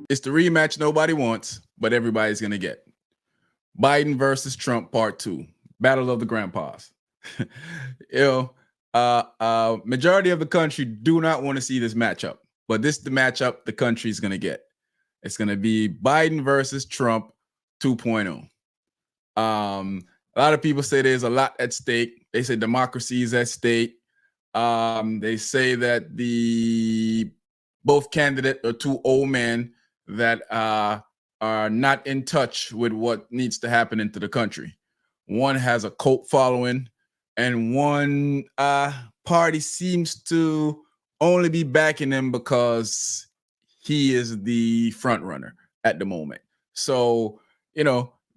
It's the rematch nobody wants, but everybody's gonna get. Biden versus Trump Part 2. Battle of the Grandpas. you know, majority of the country do not want to see this matchup, but this is the matchup the country's gonna get. It's gonna be Biden versus Trump 2.0. A lot of people say there's a lot at stake. They say democracy is at stake. They say that the both candidates are two old men that are not in touch with what needs to happen into the country. One has a cult following, and one party seems to only be backing him because he is the front runner at the moment. So,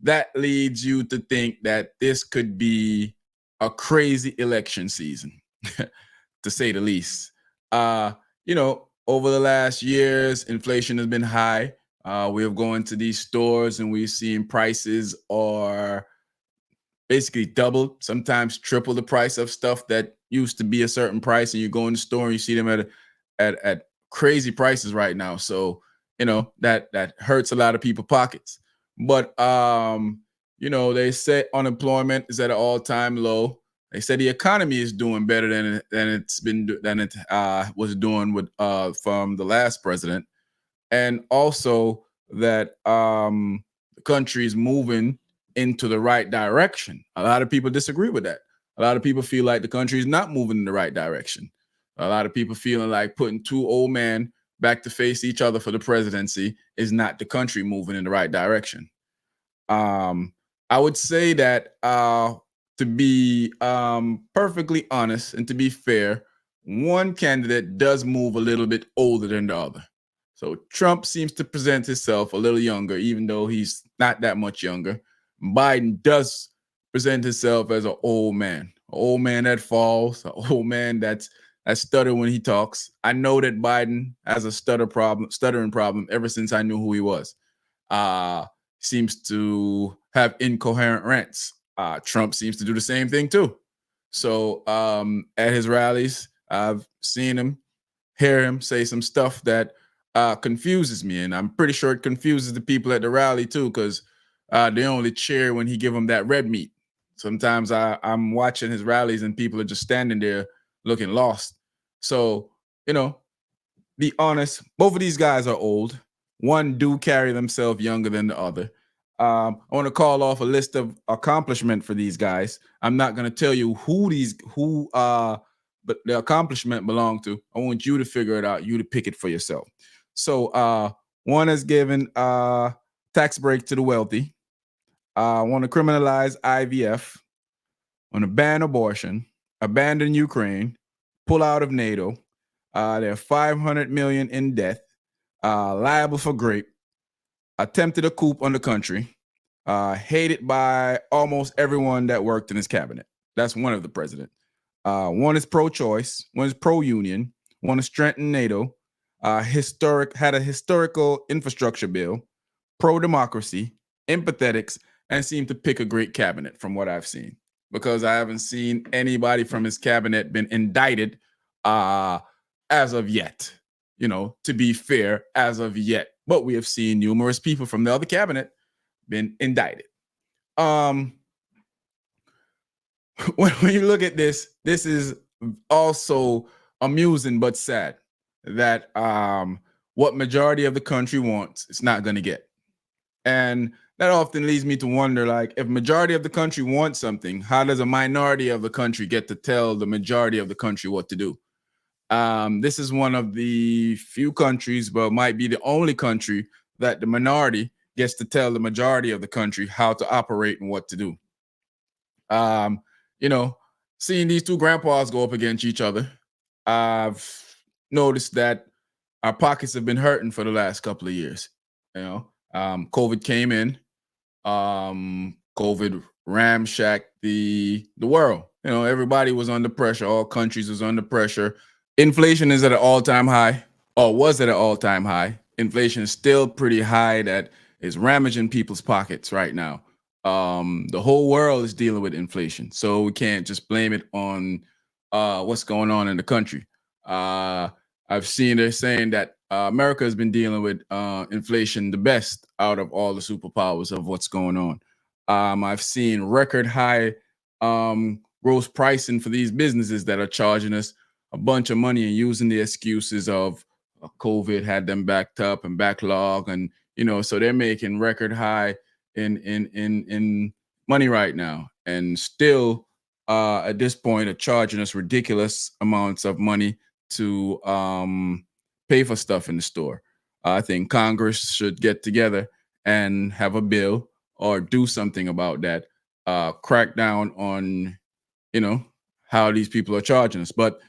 that leads you to think that this could be a crazy election season, to say the least. Over the last years, inflation has been high. We have gone to these stores and we've seen prices are basically double, sometimes triple the price of stuff that used to be a certain price. And you go in the store and you see them at crazy prices right now. So, that hurts a lot of people's pockets. But they say unemployment is at an all-time low. They say the economy is doing better than it was doing with from the last president, and also that the country is moving into the right direction. A lot of people disagree with that. A lot of people feel like the country is not moving in the right direction. A lot of people feeling like putting two old men back to face each other for the presidency is not the country moving in the right direction. I would say that to be perfectly honest and to be fair, one candidate does move a little bit older than the other. So Trump seems to present himself a little younger, even though he's not that much younger. Biden does present himself as an old man that falls, an old man that stutter when he talks. I know that Biden has a stuttering problem ever since I knew who he was. Seems to have incoherent rants. Trump seems to do the same thing too. So at his rallies, I've seen him, hear him say some stuff that confuses me, and I'm pretty sure it confuses the people at the rally too, because they only cheer when he give them that red meat. Sometimes I'm watching his rallies and people are just standing there looking lost. So, be honest, both of these guys are old. One do carry themselves younger than the other. I want to call off a list of accomplishment for these guys. I'm not going to tell you who but the accomplishment belong to. I want you to figure it out. You to pick it for yourself. So one has given tax break to the wealthy. Want to criminalize IVF. Want to ban abortion. Abandon Ukraine. Pull out of NATO. They're 500 million in debt, liable for rape, attempted a coup on the country, hated by almost everyone that worked in his cabinet. That's one of the president. One is pro-choice, one is pro-union, one is strengthen NATO, had a historical infrastructure bill, pro-democracy, empathetics, and seemed to pick a great cabinet from what I've seen. Because I haven't seen anybody from his cabinet been indicted as of yet, to be fair, as of yet. But we have seen numerous people from the other cabinet been indicted. When you look at this is also amusing but sad that what majority of the country wants, it's not going to get. And that often leads me to wonder, like, if majority of the country wants something, how does a minority of the country get to tell the majority of the country what to do? This is one of the few countries, but might be the only country that the minority gets to tell the majority of the country how to operate and what to do. Seeing these two grandpas go up against each other, I've noticed that our pockets have been hurting for the last couple of years. COVID came in, COVID ramshacked the world. Everybody was under pressure. All countries was under pressure. Inflation is at an all-time high, or was at an all-time high. Inflation is still pretty high, that is ramaging people's pockets right now. The whole world is dealing with inflation, so we can't just blame it on what's going on in the country. I've seen they're saying that America has been dealing with inflation the best out of all the superpowers of what's going on. I've seen record high gross pricing for these businesses that are charging us a bunch of money and using the excuses of COVID had them backed up and backlog, and so they're making record high in money right now, and still at this point are charging us ridiculous amounts of money to pay for stuff in the store. I think Congress should get together and have a bill or do something about that. Crack down on, you know, how these people are charging us. But,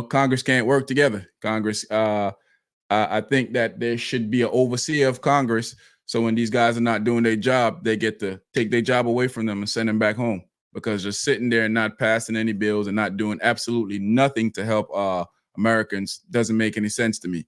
Congress can't work together. Congress, I think that there should be an overseer of Congress. So when these guys are not doing their job, they get to take their job away from them and send them back home, because just sitting there and not passing any bills and not doing absolutely nothing to help Americans doesn't make any sense to me.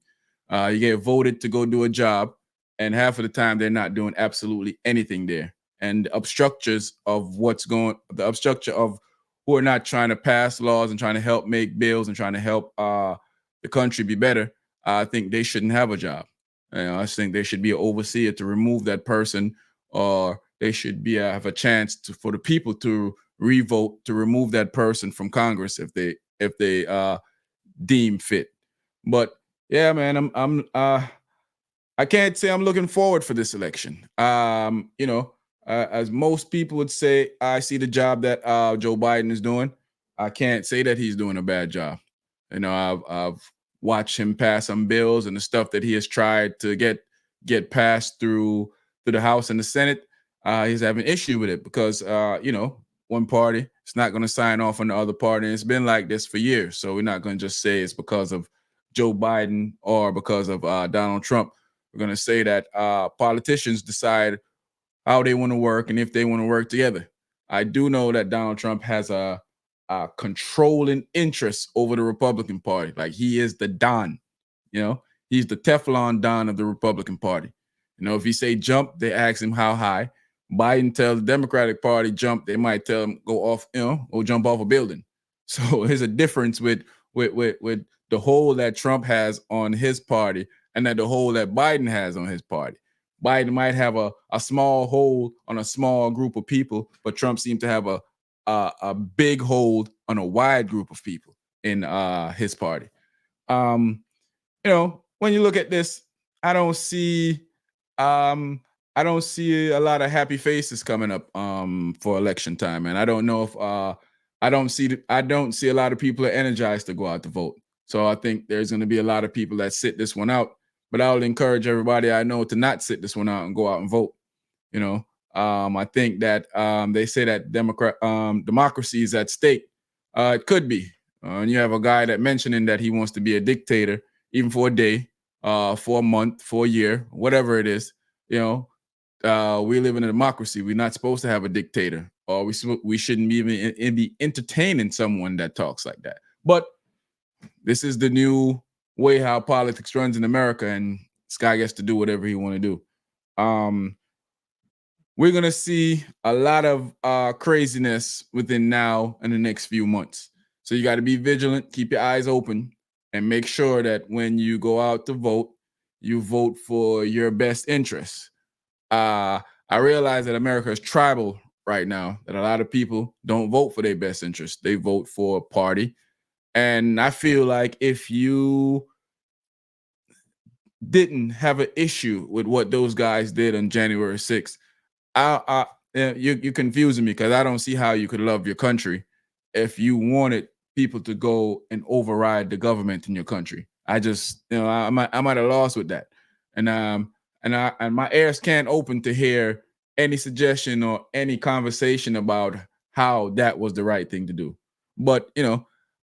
You get voted to go do a job, and half of the time they're not doing absolutely anything there. And the obstructures of the obstructure of who are not trying to pass laws and trying to help make bills and trying to help the country be better, I think they shouldn't have a job. I think there should be an overseer to remove that person, or they should be have a chance for the people to revote to remove that person from Congress if they deem fit. But yeah, man, I can't say I'm looking forward for this election. As most people would say, I see the job that Joe Biden is doing. I can't say that he's doing a bad job. I've watched him pass some bills and the stuff that he has tried to get passed through the House and the Senate. He's having an issue with it because one party is not going to sign off on the other party. And it's been like this for years. So we're not going to just say it's because of Joe Biden or because of Donald Trump. We're going to say that politicians decide how they want to work and if they want to work together. I do know that Donald Trump has a controlling interest over the Republican Party. Like, he is the Don, he's the Teflon Don of the Republican Party. If he say jump, they ask him how high. Biden tells the Democratic Party jump, they might tell him go off, go jump off a building. So there's a difference with the hold that Trump has on his party and that the hold that Biden has on his party. Biden might have a small hold on a small group of people, but Trump seems to have a big hold on a wide group of people in his party. When you look at this, I don't see a lot of happy faces coming up for election time, and I don't know if I don't see a lot of people are energized to go out to vote. So I think there's going to be a lot of people that sit this one out. But I would encourage everybody I know to not sit this one out and go out and vote. I think that they say that democracy is at stake. It could be. And you have a guy that mentioning that he wants to be a dictator, even for a day, for a month, for a year, whatever it is. We live in a democracy. We're not supposed to have a dictator, or we shouldn't even be entertaining someone that talks like that. But this is the new way how politics runs in America, and this guy gets to do whatever he want to do. We're going to see a lot of craziness within now and the next few months. So you got to be vigilant, keep your eyes open, and make sure that when you go out to vote, you vote for your best interests. I realize that America is tribal right now, that a lot of people don't vote for their best interests. They vote for a party. And I feel like if you didn't have an issue with what those guys did on January 6th, you're confusing me, because I don't see how you could love your country if you wanted people to go and override the government in your country. I just, I'm at a loss with that, and my ears can't open to hear any suggestion or any conversation about how that was the right thing to do. But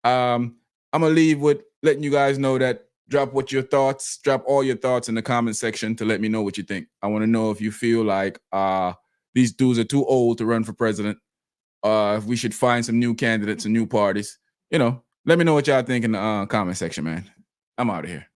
I'm gonna leave with letting you guys know that drop all your thoughts in the comment section to let me know what you think. I want to know if you feel like these dudes are too old to run for president, if we should find some new candidates and new parties. Let me know what y'all think in the comment section, man. I'm out of here.